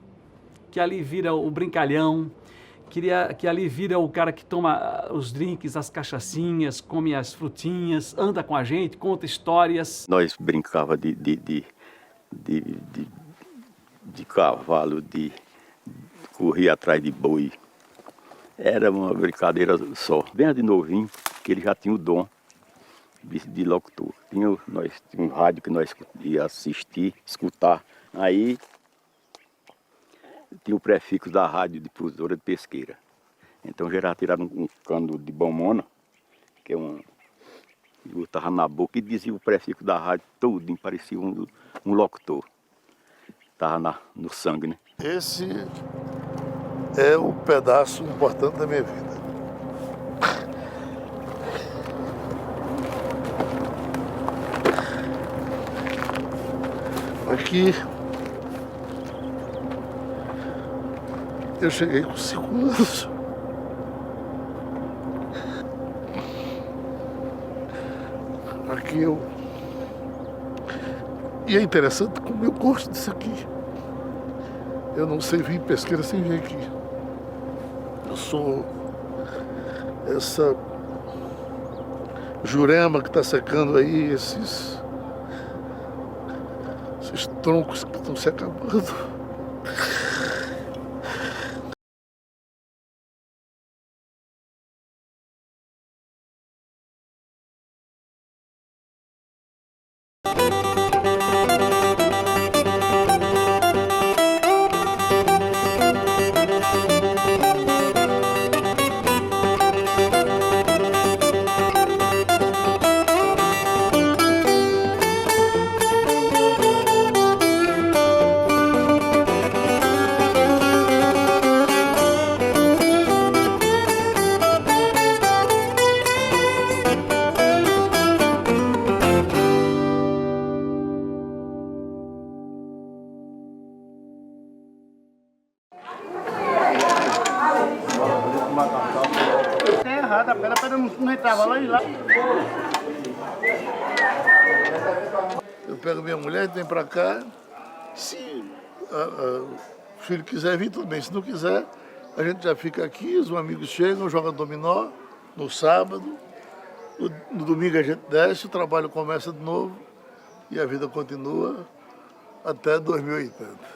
S27: que ali vira o brincalhão, que ali vira o cara que toma os drinks, as cachaçinhas, come as frutinhas, anda com a gente, conta histórias.
S28: Nós brincava de cavalo, corria atrás de boi. Era uma brincadeira só. Bem de novinho, que ele já tinha o dom de locutor. Nós tínhamos um rádio que nós ia assistir, escutar. Aí tinha o prefixo da rádio difusora de pesqueira. Então já era tirado um cano de bomona, que é e botava na boca e dizia o prefixo da rádio todo, parecia um locutor. Estava no sangue, né?
S4: Esse é o pedaço importante da minha vida. Aqui eu cheguei com 5 anos. Aqui eu... E é interessante como eu gosto disso aqui. Eu não sei vir pesqueira sem vir aqui. Eu sou essa jurema que está secando aí, esses troncos que estão se acabando.
S8: não entrava lá e lá.
S4: Eu pego minha mulher, vem pra cá. Se o filho quiser vir, tudo bem. Se não quiser, a gente já fica aqui, os amigos chegam, jogam dominó no sábado. No domingo a gente desce, o trabalho começa de novo e a vida continua até 2080.